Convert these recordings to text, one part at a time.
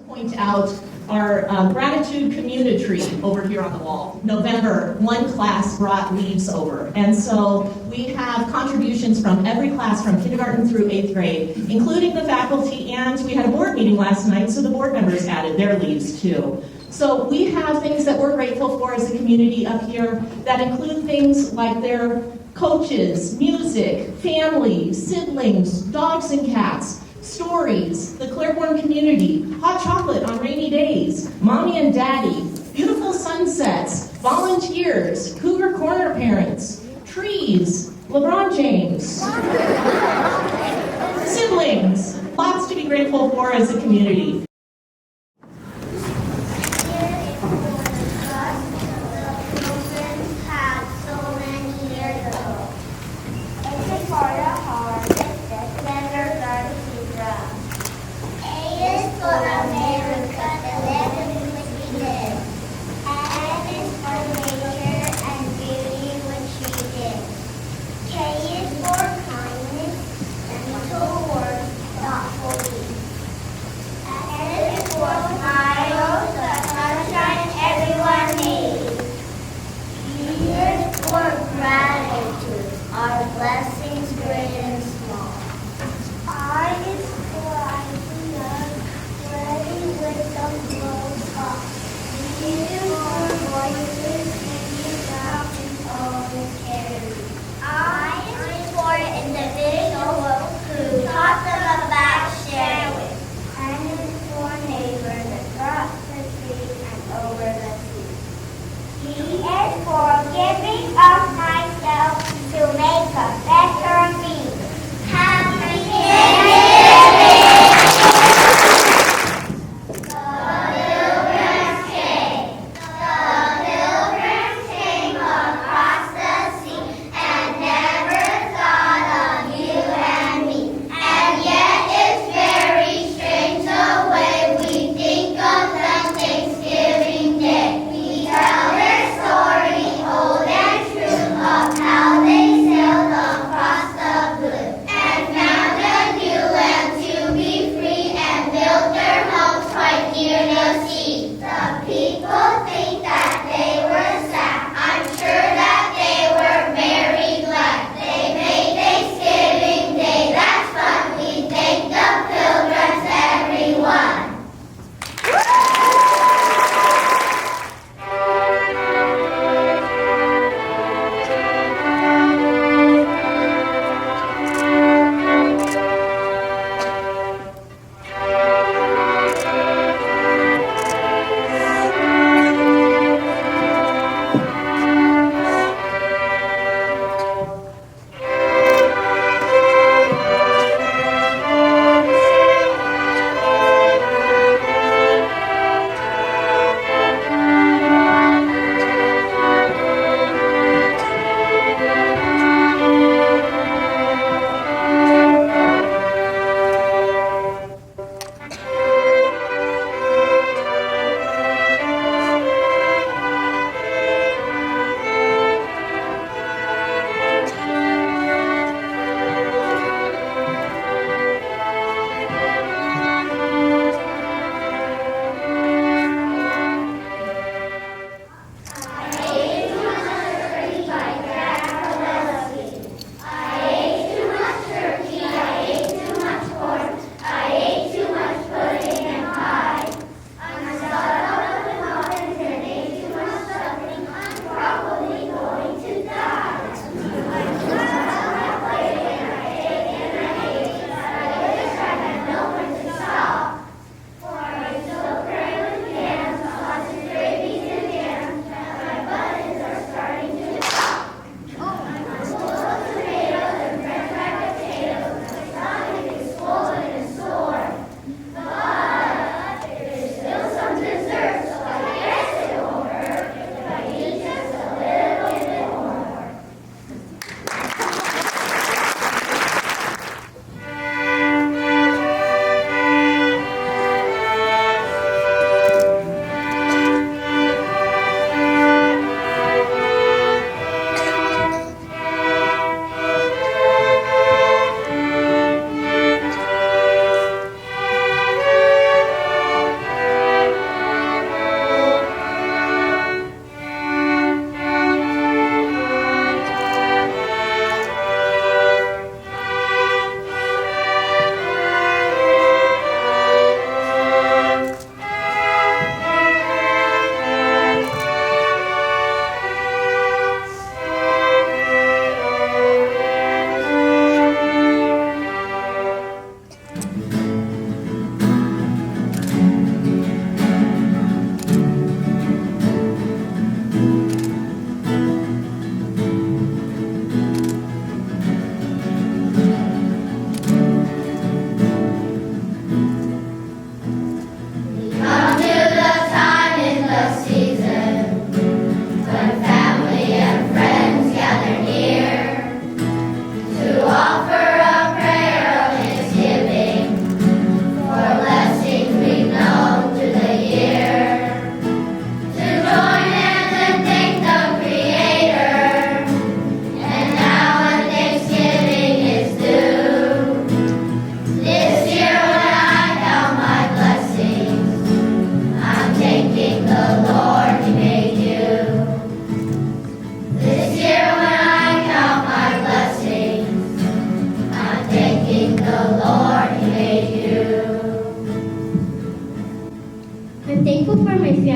Point out our gratitude community tree over here on the wall. November, one class brought leaves over. And so we have contributions from every class from kindergarten through 8th grade, including the faculty, and we had a board meeting last night, so the board members added their leaves too. So we have things that we're grateful for as a community up here that include things like their coaches, music, family, siblings, dogs and cats, stories, the Claiborne community, hot chocolate on rainy days, mommy and daddy, beautiful sunsets, volunteers, Cougar Corner parents, trees, LeBron James, siblings, lots to be grateful for as a community.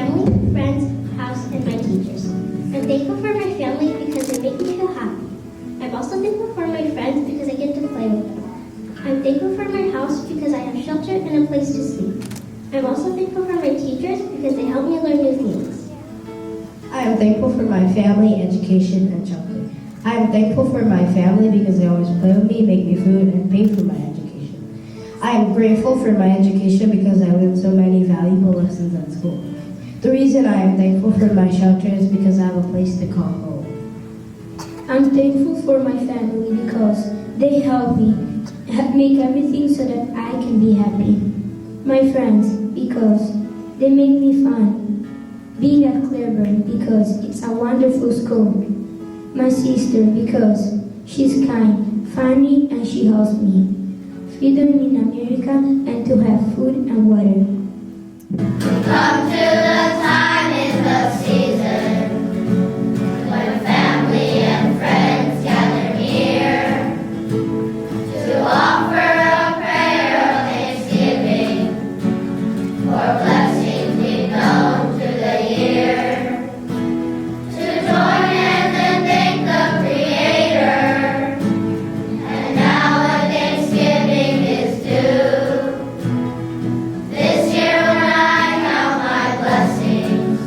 family, friends, house, and my teachers. I'm thankful for my family because they make me feel happy. I'm also thankful for my friends because I get to play with them. I'm thankful for my house because I have shelter and a place to sleep. I'm also thankful for my teachers because they help me learn new things. I am thankful for my family, education, and shelter. I am thankful for my family because they always play with me, make me food, and pay for my education. I am grateful for my education because I learned so many valuable lessons at school. The reason I am thankful for my shelter is because I have a place to call home. I'm thankful for my family because they help me make everything so that I can be happy. My friends because they make me fun. Being at Claiborne because it's a wonderful school. My sister because she's kind, funny, and she helps me. Freedom in America and to have food and water. Come to the time in the season when family and friends gather here to offer a prayer of thanksgiving for blessings we've known through the year. To join hands and thank the Creator, and now a Thanksgiving is due. This year when I count my blessings,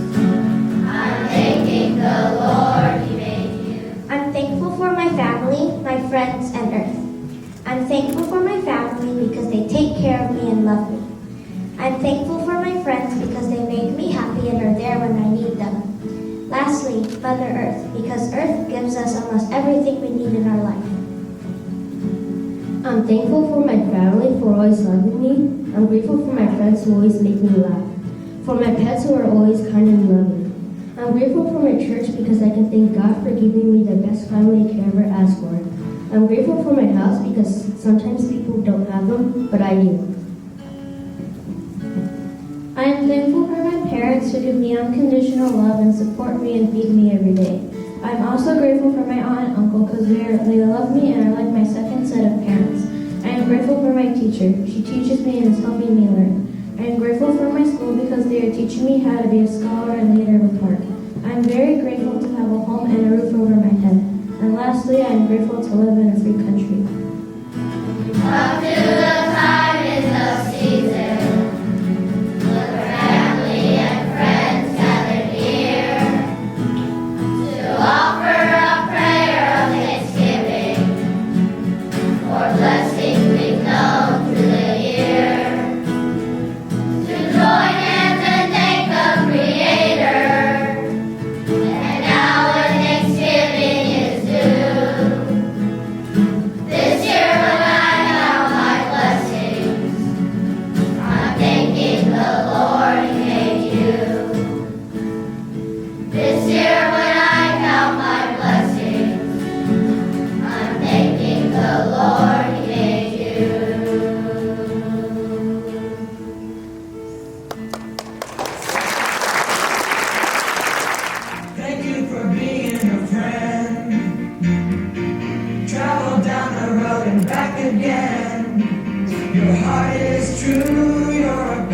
I'm thanking the Lord He made you. I'm thankful for my family, my friends, and Earth. I'm thankful for my family because they take care of me and love me. I'm thankful for my friends because they make me happy and are there when I need them. Lastly, Mother Earth, because Earth gives us almost everything we need in our life. I'm thankful for my family for always loving me. I'm grateful for my friends who always make me laugh. For my pets who are always kind and loving. I'm grateful for my church because I can thank God for giving me the best family I could ever ask for. I'm grateful for my house because sometimes people don't have them, but I do. I am thankful for my parents who give me unconditional love and support me and feed me every day. I am also grateful for my aunt and uncle because they love me and are like my second set of parents. I am grateful for my teacher. She teaches me and is helping me learn. I am grateful for my school because they are teaching me how to be a scholar and leader of a park. I am very grateful to have a home and a roof over my head. And lastly, I am grateful to live in a free country. Come to the time in the season when family and friends gather here to offer a prayer of thanksgiving for blessings we've known through the year. To join hands and thank the Creator, and now a Thanksgiving is due. This year when I count my blessings, I'm thanking the Lord He made you. This year when I count my blessings, I'm thanking the Lord He made you. Thank you for being a friend. Travel down the road and back again. Your heart is true, you're a